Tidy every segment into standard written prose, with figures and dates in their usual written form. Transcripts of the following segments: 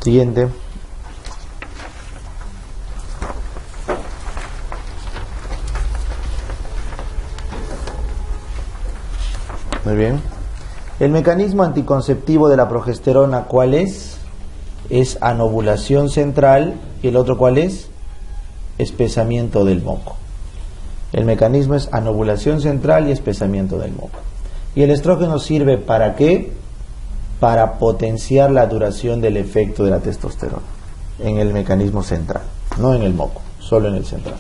Siguiente. Muy bien. El mecanismo anticonceptivo de la progesterona, ¿cuál es? Es anovulación central. ¿Y el otro cuál es? Espesamiento del moco. El mecanismo es anovulación central y espesamiento del moco. ¿Y el estrógeno sirve para qué? Para potenciar la duración del efecto de la testosterona en el mecanismo central, no en el moco, solo en el central.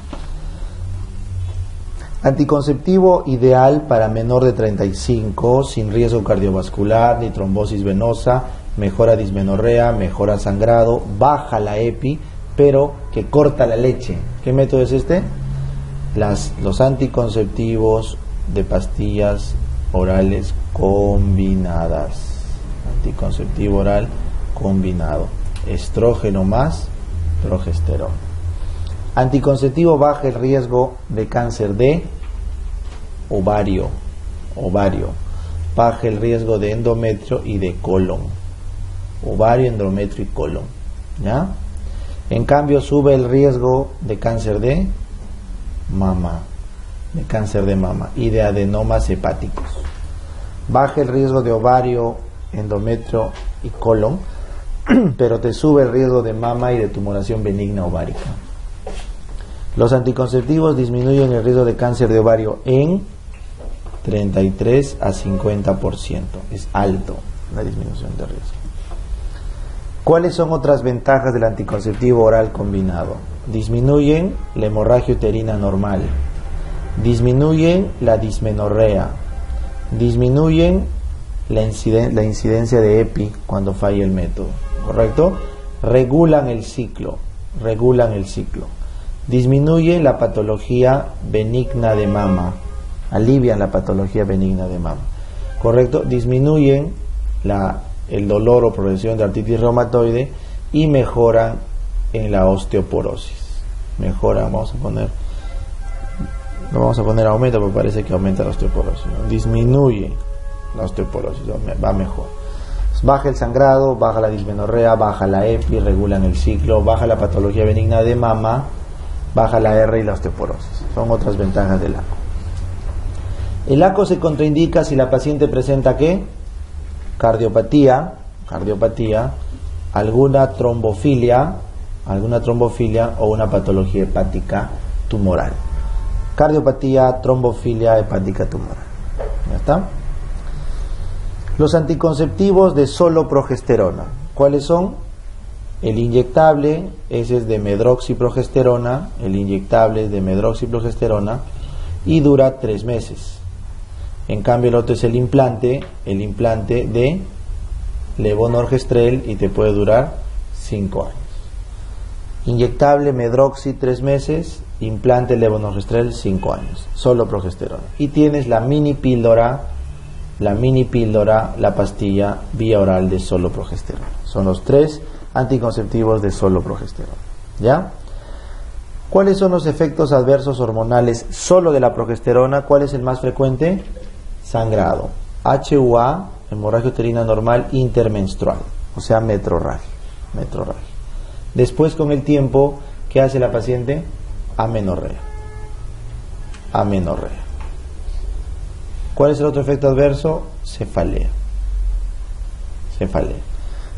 Anticonceptivo ideal para menor de 35, sin riesgo cardiovascular ni trombosis venosa, mejora dismenorrea, mejora sangrado, baja la EPI, pero que corta la leche. ¿Qué método es este? Los anticonceptivos de pastillas orales combinadas. Anticonceptivo oral combinado. Estrógeno más progesterona. Anticonceptivo baja el riesgo de cáncer de ovario. Baja el riesgo de endometrio y de colon. Ovario, endometrio y colon. ¿Ya? En cambio sube el riesgo de cáncer de mama. De cáncer de mama y de adenomas hepáticos. Baja el riesgo de ovario, endometrio y colon, pero te sube el riesgo de mama y de tumoración benigna ovárica. Los anticonceptivos disminuyen el riesgo de cáncer de ovario en 33 a 50%. Es alto la disminución de riesgo. ¿Cuáles son otras ventajas del anticonceptivo oral combinado? Disminuyen la hemorragia uterina normal, disminuyen la dismenorrea, disminuyen la incidencia de EPI cuando falla el método, ¿correcto? Regulan el ciclo, disminuyen la patología benigna de mama, alivian la patología benigna de mama, ¿correcto? Disminuyen el dolor o progresión de artritis reumatoide y mejoran en la osteoporosis. Mejoran, vamos a poner aumento porque parece que aumenta la osteoporosis, ¿no? Disminuye la osteoporosis, va mejor. Baja el sangrado, baja la dismenorrea, baja la EPI, regulan el ciclo, baja la patología benigna de mama, baja la R y la osteoporosis. Son otras ventajas del ACO. El ACO se contraindica si la paciente presenta ¿qué? Cardiopatía, alguna trombofilia o una patología hepática tumoral. Cardiopatía, trombofilia, hepática tumoral. ¿Ya está? Los anticonceptivos de solo progesterona, ¿cuáles son? El inyectable, ese es de medroxiprogesterona, y dura 3 meses. En cambio el otro es el implante de levonorgestrel y te puede durar 5 años. Inyectable medroxi 3 meses, implante levonorgestrel 5 años, solo progesterona. Y tienes la mini píldora, la pastilla vía oral de solo progesterona. Son los 3 anticonceptivos de solo progesterona. ¿Ya? ¿Cuáles son los efectos adversos hormonales solo de la progesterona? ¿Cuál es el más frecuente? Sangrado, HUA, hemorragia uterina normal intermenstrual, o sea, metrorragia. Después, con el tiempo, ¿qué hace la paciente? Amenorrea. ¿Cuál es el otro efecto adverso? Cefalea.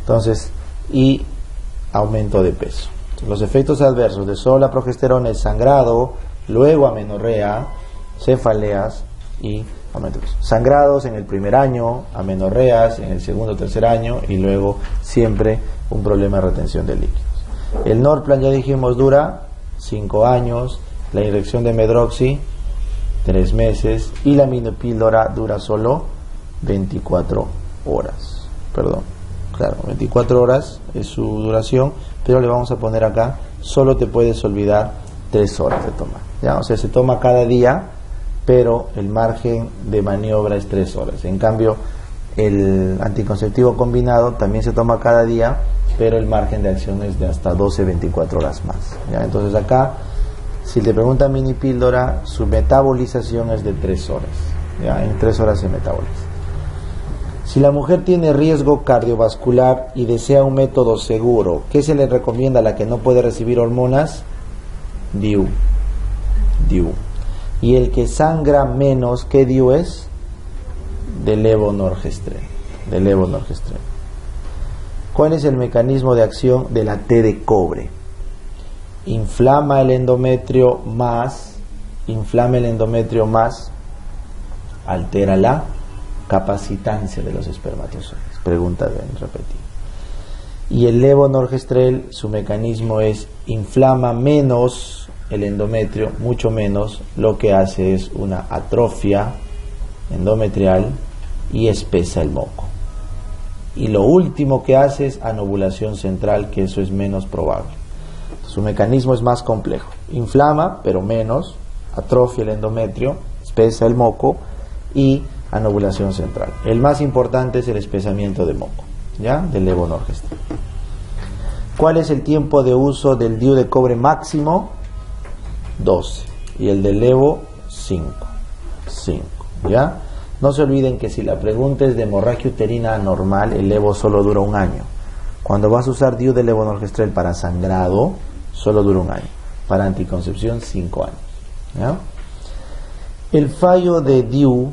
Entonces, y aumento de peso. Los efectos adversos de solo la progesterona es sangrado, luego amenorrea, cefaleas y aumento de peso. Sangrados en el primer año, amenorreas en el segundo o tercer año y luego siempre un problema de retención de líquidos. El Norplan, ya dijimos, dura 5 años, la inyección de medroxi 3 meses y la minipíldora dura solo 24 horas. 24 horas es su duración, pero le vamos a poner acá, solo te puedes olvidar 3 horas de tomar. ¿Ya? O sea, se toma cada día, pero el margen de maniobra es 3 horas. En cambio, el anticonceptivo combinado también se toma cada día, pero el margen de acción es de hasta 12-24 horas más. ¿Ya? Entonces acá, si te preguntan mini píldora, su metabolización es de 3 horas. ¿Ya? En 3 horas se metaboliza. Si la mujer tiene riesgo cardiovascular y desea un método seguro, ¿qué se le recomienda a la que no puede recibir hormonas? DIU. Y el que sangra menos, ¿qué DIU es? De levonorgestrel. ¿Cuál es el mecanismo de acción de la T de cobre? Inflama el endometrio más, altera la capacitancia de los espermatozoides. Pregunta bien repetida. Y el levonorgestrel, su mecanismo es inflama menos el endometrio, mucho menos, lo que hace es una atrofia endometrial y espesa el moco. Y lo último que hace es anovulación central, que eso es menos probable. Su mecanismo es más complejo. Inflama, pero menos, atrofia el endometrio, espesa el moco y anovulación central. El más importante es el espesamiento de moco, ¿ya? Del levonorgestrel. ¿Cuál es el tiempo de uso del DIU de cobre máximo? 12. Y el del levo, 5. ¿Ya? No se olviden que si la pregunta es de hemorragia uterina anormal, el levo solo dura un año. Cuando vas a usar DIU de levonorgestrel para sangrado, solo dura un año. Para anticoncepción, 5 años. ¿Ya? El fallo de DIU,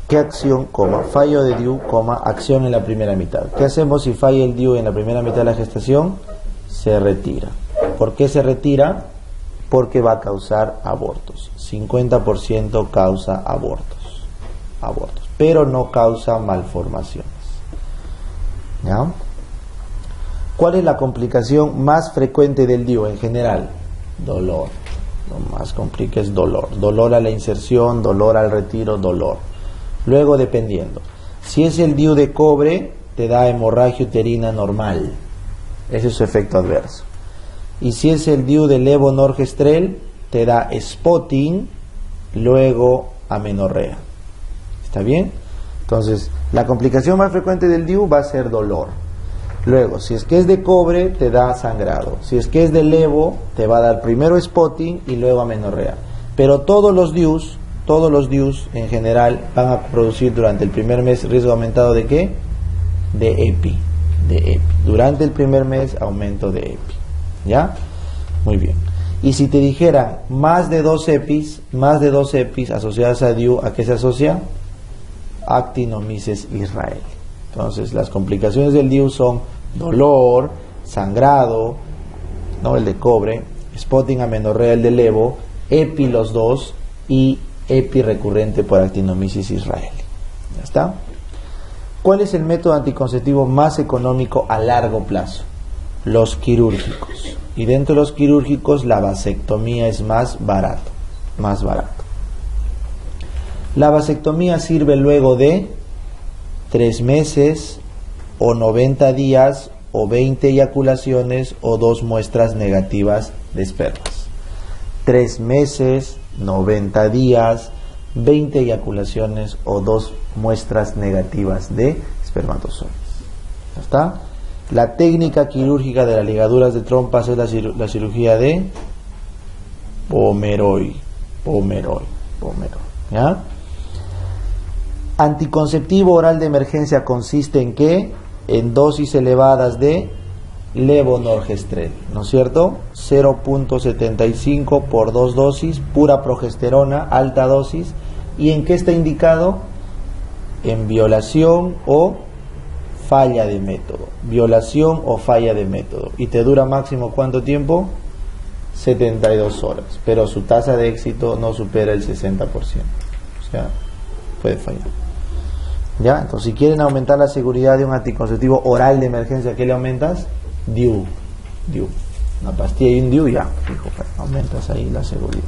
¿qué acción, fallo de DIU, acción en la primera mitad? ¿Qué hacemos si falla el DIU en la primera mitad de la gestación? Se retira. ¿Por qué se retira? Porque va a causar abortos. 50% causa abortos, pero no causa malformaciones. ¿Ya? ¿Cuál es la complicación más frecuente del DIU en general? Dolor. Lo más complicado es dolor. Dolor a la inserción, dolor al retiro, dolor. Luego, dependiendo. Si es el DIU de cobre, te da hemorragia uterina normal. Ese es su efecto adverso. Y si es el DIU de levonorgestrel, te da spotting, luego amenorrea. ¿Está bien? Entonces, la complicación más frecuente del DIU va a ser dolor. Luego, si es que es de cobre, te da sangrado. Si es que es de levo, te va a dar primero spotting y luego amenorrea. Pero todos los DIUs en general van a producir durante el primer mes riesgo aumentado ¿de qué? De EPI. Durante el primer mes, aumento de EPI. ¿Ya? Muy bien. Y si te dijeran más de 2 EPIs asociadas a DIU, ¿a qué se asocia? Actinomyces israelí. Entonces, las complicaciones del DIU son dolor, sangrado, ¿no? El de cobre, spotting, amenorrea, el de levo, EPI los dos y EPI recurrente por actinomyces israelí. ¿Ya está? ¿Cuál es el método anticonceptivo más económico a largo plazo? Los quirúrgicos. Y dentro de los quirúrgicos la vasectomía es más barato. La vasectomía sirve luego de 3 meses o 90 días o 20 eyaculaciones o 2 muestras negativas de espermas. 3 meses, 90 días, 20 eyaculaciones o 2 muestras negativas de espermatozoides. ¿Ya está? La técnica quirúrgica de las ligaduras de trompas es la cirugía de Pomeroy. ¿Ya? Anticonceptivo oral de emergencia consiste en ¿qué? En dosis elevadas de levonorgestrel, ¿no es cierto? 0.75 por 2 dosis, pura progesterona, alta dosis. ¿Y en qué está indicado? En violación o falla de método. ¿Y te dura máximo cuánto tiempo? 72 horas. Pero su tasa de éxito no supera el 60%. O sea, puede fallar. ¿Ya? Entonces, si quieren aumentar la seguridad de un anticonceptivo oral de emergencia, ¿qué le aumentas? DIU. Una pastilla y un DIU, ya. Fijo, aumentas ahí la seguridad.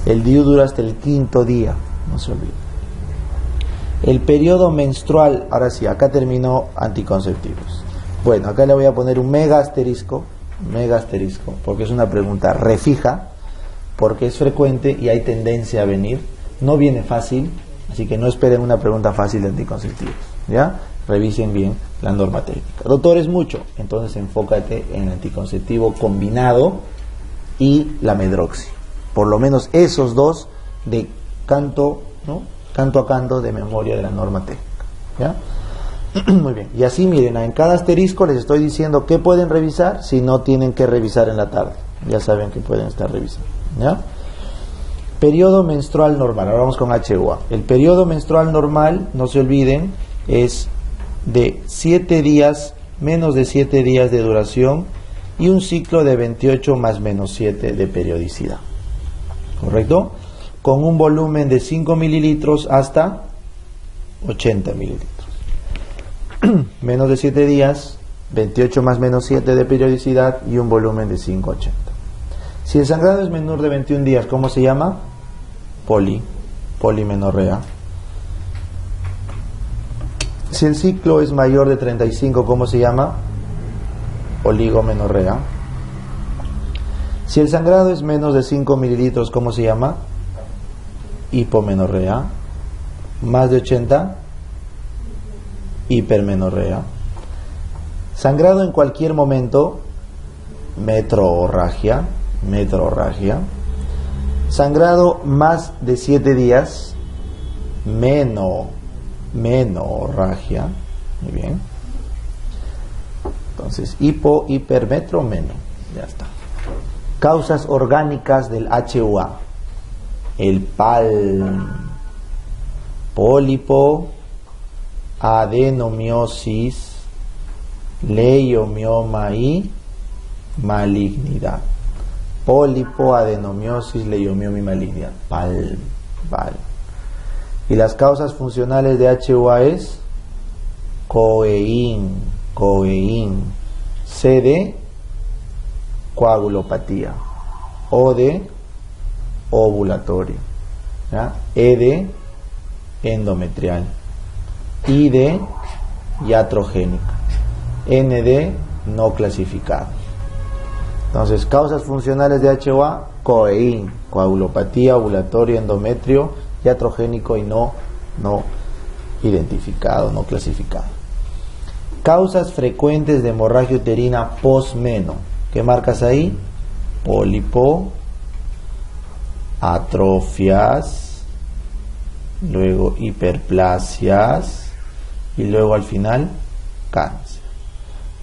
El DIU dura hasta el 5.º día, no se olvide. El periodo menstrual, ahora sí, acá terminó anticonceptivos. Bueno, acá le voy a poner un mega asterisco, porque es una pregunta refija, porque es frecuente y hay tendencia a venir. No viene fácil, así que no esperen una pregunta fácil de anticonceptivos. ¿Ya? Revisen bien la norma técnica. Doctor, es mucho, entonces enfócate en el anticonceptivo combinado y la medroxi. Por lo menos esos dos de canto, ¿no? canto a canto de memoria de la norma técnica. ¿Ya? Muy bien. Y así miren, en cada asterisco les estoy diciendo qué pueden revisar si no tienen que revisar en la tarde. Ya saben que pueden estar revisando. ¿Ya? Periodo menstrual normal. Ahora vamos con HUA. El periodo menstrual normal, no se olviden, es de 7 días, menos de 7 días de duración y un ciclo de 28 más menos 7 de periodicidad. ¿Correcto? Con un volumen de 5 mililitros hasta 80 mililitros. Menos de 7 días, 28 más menos 7 de periodicidad y un volumen de 5,80. Si el sangrado es menor de 21 días, ¿cómo se llama? Polimenorrea. Si el ciclo es mayor de 35, ¿cómo se llama? Oligomenorrea. Si el sangrado es menos de 5 mililitros, ¿cómo se llama? Hipomenorrea. Más de 80, hipermenorrea. Sangrado en cualquier momento, metrorragia. Sangrado más de 7 días, menorragia. Muy bien. Entonces, hipermetro, meno. Ya está. Causas orgánicas del HUA. El pólipo, adenomiosis, leiomioma y malignidad. Pólipo, adenomiosis, leiomioma y malignidad. Y las causas funcionales de HUA es coeín, C de coagulopatía, O de ovulatorio, ¿ya? E de endometrial, I de iatrogénica, N de no clasificado. Entonces, causas funcionales de HUA: coeín, coagulopatía, ovulatorio, endometrio, iatrogénico y no identificado, no clasificado. Causas frecuentes de hemorragia uterina posmeno. ¿Qué marcas ahí? Pólipo, atrofias, luego hiperplasias y luego al final cáncer.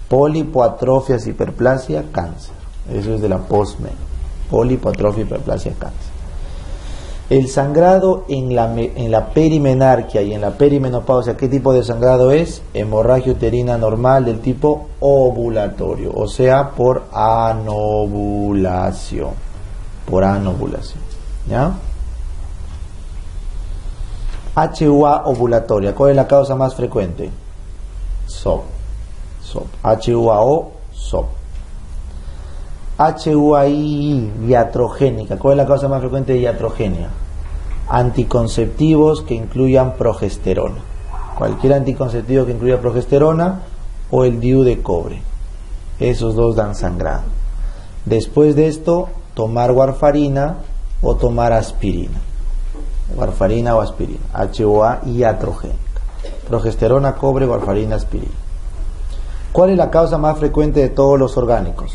Pólipo, atrofias, hiperplasia, cáncer. Eso es de la posmeno. Pólipo, atrofia, hiperplasia, cáncer. El sangrado en la perimenarquia y en la perimenopausia, ¿qué tipo de sangrado es? Hemorragia uterina normal del tipo ovulatorio, o sea, por anovulación. ¿Ya? HUA ovulatoria, ¿cuál es la causa más frecuente? SOP. HUAO, SOP. HUAI, iatrogénica, ¿cuál es la causa más frecuente de iatrogenia? Anticonceptivos que incluyan progesterona. Cualquier anticonceptivo que incluya progesterona o el DIU de cobre. Esos dos dan sangrado. Después de esto, tomar warfarina o tomar aspirina. Warfarina o aspirina. HUA iatrogénica. Progesterona, cobre, warfarina, aspirina. ¿Cuál es la causa más frecuente de todos los orgánicos?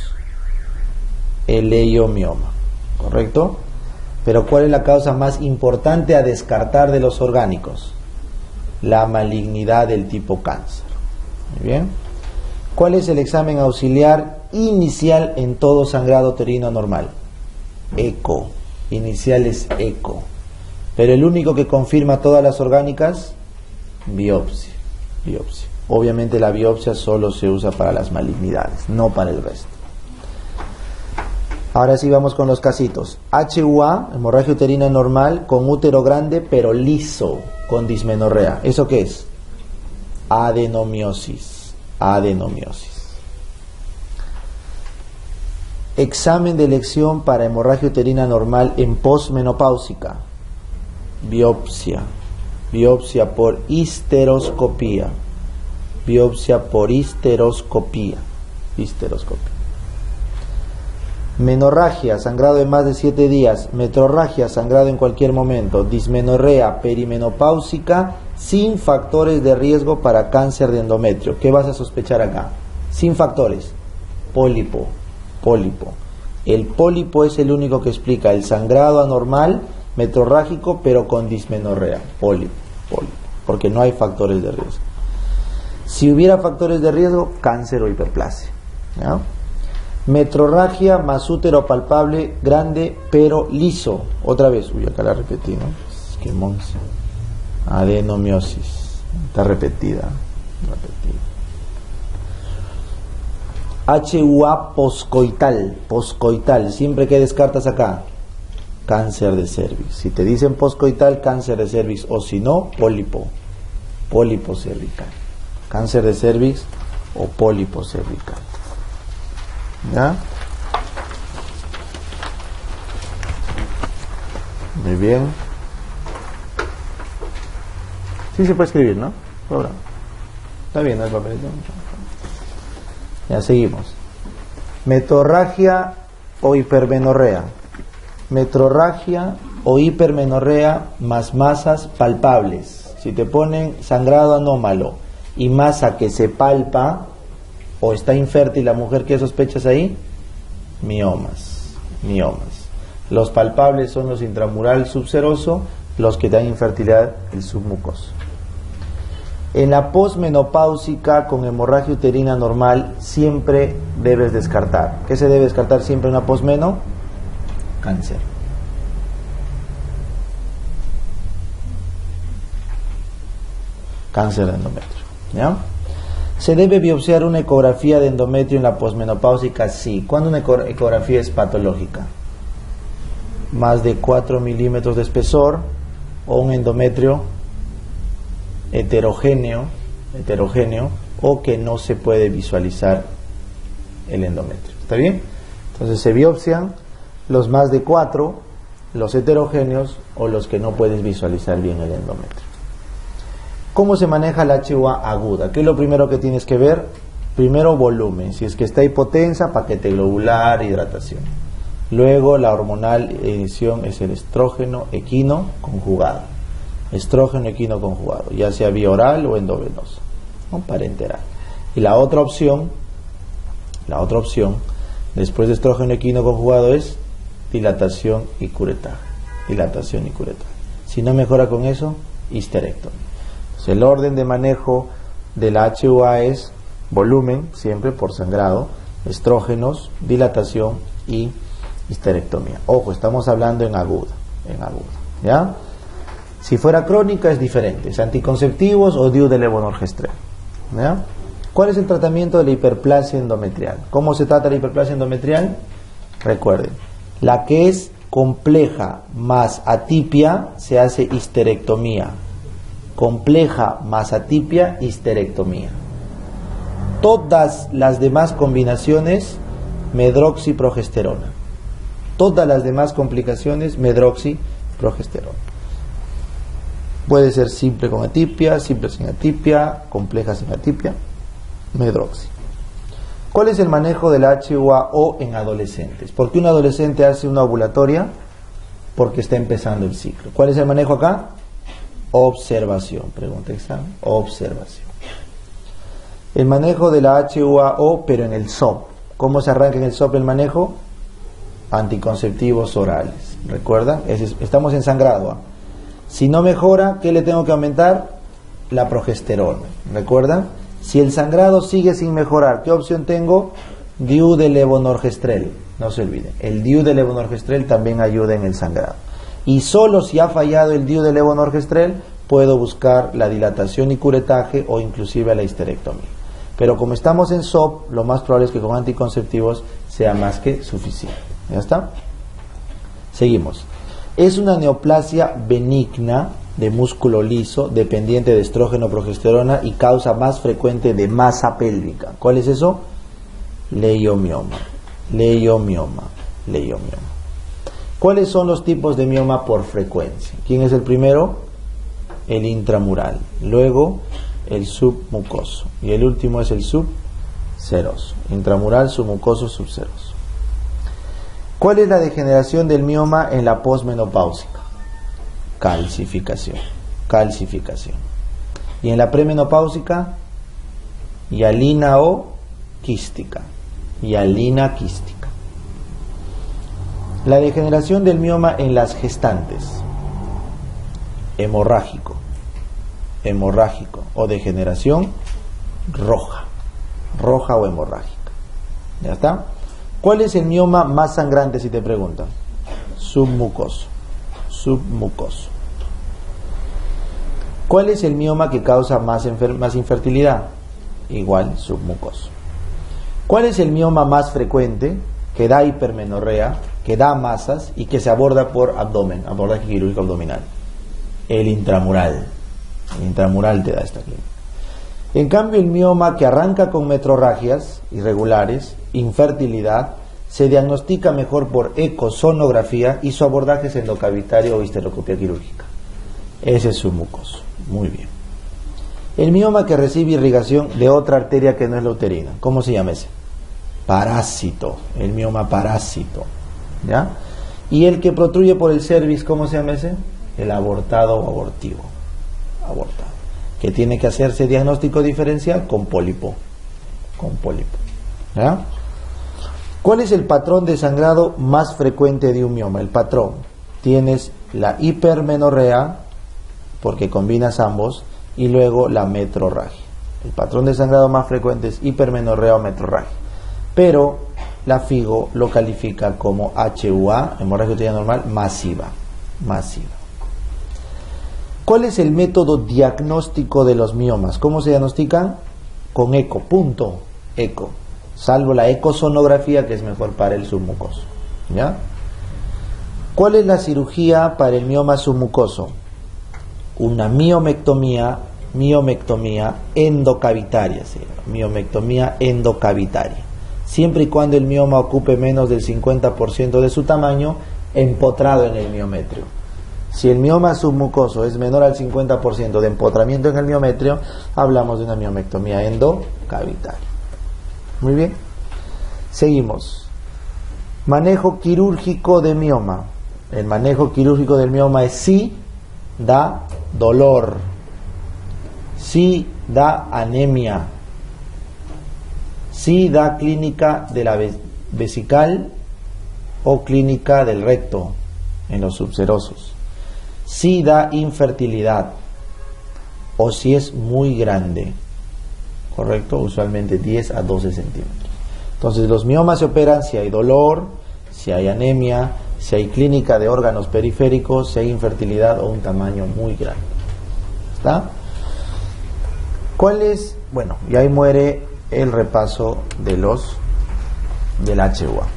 El leiomioma, ¿correcto? Pero ¿cuál es la causa más importante a descartar de los orgánicos? La malignidad del tipo cáncer. Muy bien. ¿Cuál es el examen auxiliar inicial en todo sangrado uterino normal? ECO. Inicial es ECO. Pero el único que confirma todas las orgánicas, biopsia. Obviamente la biopsia solo se usa para las malignidades, no para el resto. Ahora sí vamos con los casitos. HUA, hemorragia uterina normal, con útero grande pero liso, con dismenorrea. ¿Eso qué es? Adenomiosis. Examen de elección para hemorragia uterina normal en posmenopáusica. Biopsia por histeroscopía. Menorragia, sangrado de más de 7 días. Metrorragia, sangrado en cualquier momento. Dismenorrea perimenopáusica sin factores de riesgo para cáncer de endometrio. ¿Qué vas a sospechar acá? Sin factores. Pólipo. El pólipo es el único que explica el sangrado anormal metrorrágico pero con dismenorrea, pólipo, porque no hay factores de riesgo. Si hubiera factores de riesgo, cáncer o hiperplasia, ¿ya? Metrorragia más útero palpable grande pero liso. Otra vez, uy, acá la repetí, ¿no? Es que monse. Adenomiosis. Está repetida. HUA poscoital. Siempre que descartas acá, cáncer de cervix. Si te dicen poscoital, cáncer de cervix, o si no, pólipo cervical. Cáncer de cervix o pólipo cervical. ¿Ya? Muy bien. Sí se puede escribir, ¿no? Está bien, no hay papelito. Ya seguimos. Metrorragia o hipermenorrea. Metrorragia o hipermenorrea más masas palpables. Si te ponen sangrado anómalo y masa que se palpa, o está infértil la mujer, ¿qué sospechas ahí? Miomas. Los palpables son los intramural subseroso, los que dan infertilidad, el submucoso. En la posmenopáusica con hemorragia uterina normal siempre debes descartar. ¿Qué se debe descartar siempre en una posmeno? Cáncer. Cáncer de endometrio, ¿ya? ¿Se debe biopsiar una ecografía de endometrio en la posmenopáusica? Sí. ¿Cuándo una ecografía es patológica? Más de 4 milímetros de espesor o un endometrio heterogéneo o que no se puede visualizar el endometrio. ¿Está bien? Entonces se biopsian los más de 4, los heterogéneos o los que no puedes visualizar bien el endometrio. ¿Cómo se maneja la HUA aguda? ¿Qué es lo primero que tienes que ver? Primero, volumen. Si es que está hipotensa, paquete globular, hidratación. Luego, la hormonal edición es el estrógeno equino conjugado. Estrógeno equino conjugado, ya sea vía oral o endovenosa, ¿no? Parenteral. Y la otra opción, después de estrógeno equino conjugado, es dilatación y curetaje. Si no mejora con eso, histerectomía. El orden de manejo de la HUA es volumen, siempre por sangrado, estrógenos, dilatación y histerectomía. Ojo, estamos hablando en aguda, ¿ya? Si fuera crónica es diferente, es anticonceptivos o DIU de levonorgestrel, ¿ya? ¿Cuál es el tratamiento de la hiperplasia endometrial? ¿Cómo se trata la hiperplasia endometrial? Recuerden, la que es compleja más atipia se hace histerectomía. Compleja más atipia, histerectomía. Todas las demás combinaciones, medroxiprogesterona. Todas las demás complicaciones, medroxiprogesterona. Puede ser simple con atipia, simple sin atipia, compleja sin atipia, medroxi. ¿Cuál es el manejo de la HUA-O en adolescentes? ¿Por qué un adolescente hace una ovulatoria? Porque está empezando el ciclo. ¿Cuál es el manejo acá? Observación, pregunta examen, observación. El manejo de la HUA-O, pero en el SOP. ¿Cómo se arranca en el SOP el manejo? Anticonceptivos orales. ¿Recuerdan? Estamos en sangrado, ¿eh? Si no mejora, ¿qué le tengo que aumentar? La progesterona. ¿Recuerdan? Si el sangrado sigue sin mejorar, ¿qué opción tengo? DIU de levonorgestrel. No se olviden, el DIU de levonorgestrel también ayuda en el sangrado. Y solo si ha fallado el DIU de levonorgestrel, puedo buscar la dilatación y curetaje o inclusive la histerectomía. Pero como estamos en SOP, lo más probable es que con anticonceptivos sea más que suficiente. ¿Ya está? Seguimos. Es una neoplasia benigna de músculo liso, dependiente de estrógeno, progesterona y causa más frecuente de masa pélvica. ¿Cuál es eso? Leiomioma. ¿Cuáles son los tipos de mioma por frecuencia? ¿Quién es el primero? El intramural. Luego, el submucoso. Y el último es el subseroso. Intramural, submucoso, subseroso. ¿Cuál es la degeneración del mioma en la posmenopáusica? Calcificación. Y en la premenopáusica, hialina o quística. La degeneración del mioma en las gestantes. Hemorrágico o degeneración roja o hemorrágica. ¿Ya está? ¿Cuál es el mioma más sangrante si te preguntan? Submucoso. ¿Cuál es el mioma que causa más infertilidad? Igual, submucoso. ¿Cuál es el mioma más frecuente que da hipermenorrea, que da masas y que se aborda por abdomen, abordaje quirúrgico abdominal? El intramural. El intramural te da esta clínica. En cambio, el mioma que arranca con metrorragias irregulares, infertilidad, se diagnostica mejor por ecosonografía y su abordaje es endocavitario o histeroscopia quirúrgica. Ese es submucoso. Muy bien. El mioma que recibe irrigación de otra arteria que no es la uterina, ¿cómo se llama ese? Parásito. El mioma parásito. ¿Ya? Y el que protruye por el cervix, ¿cómo se llama ese? El abortado o abortivo. Abortado. Que tiene que hacerse diagnóstico diferencial con pólipo. ¿Ya? ¿Cuál es el patrón de sangrado más frecuente de un mioma? El patrón. Tienes la hipermenorrea, porque combinas ambos, y luego la metrorragia. El patrón de sangrado más frecuente es hipermenorrea o metrorragia. Pero la FIGO lo califica como HUA, hemorragia uterina normal, masiva. ¿Cuál es el método diagnóstico de los miomas? ¿Cómo se diagnostican? Con eco, eco. Salvo la ecosonografía, que es mejor para el submucoso. ¿Ya? ¿Cuál es la cirugía para el mioma submucoso? Una miomectomía endocavitaria, ¿sí? Miomectomía endocavitaria. Siempre y cuando el mioma ocupe menos del 50% de su tamaño, empotrado en el miometrio. Si el mioma submucoso es menor al 50% de empotramiento en el miometrio, hablamos de una miomectomía endocavitaria. Muy bien. Seguimos. Manejo quirúrgico de mioma. El manejo quirúrgico del mioma es sí da dolor, sí da anemia, sí da clínica de la vesical o clínica del recto en los subserosos, sí da infertilidad o si es muy grande, correcto, usualmente 10 a 12 centímetros. Entonces los miomas se operan si hay dolor, si hay anemia, si hay clínica de órganos periféricos, si hay infertilidad o un tamaño muy grande. ¿Está? ¿Cuál es? Bueno, y ahí muere el repaso de del HUA.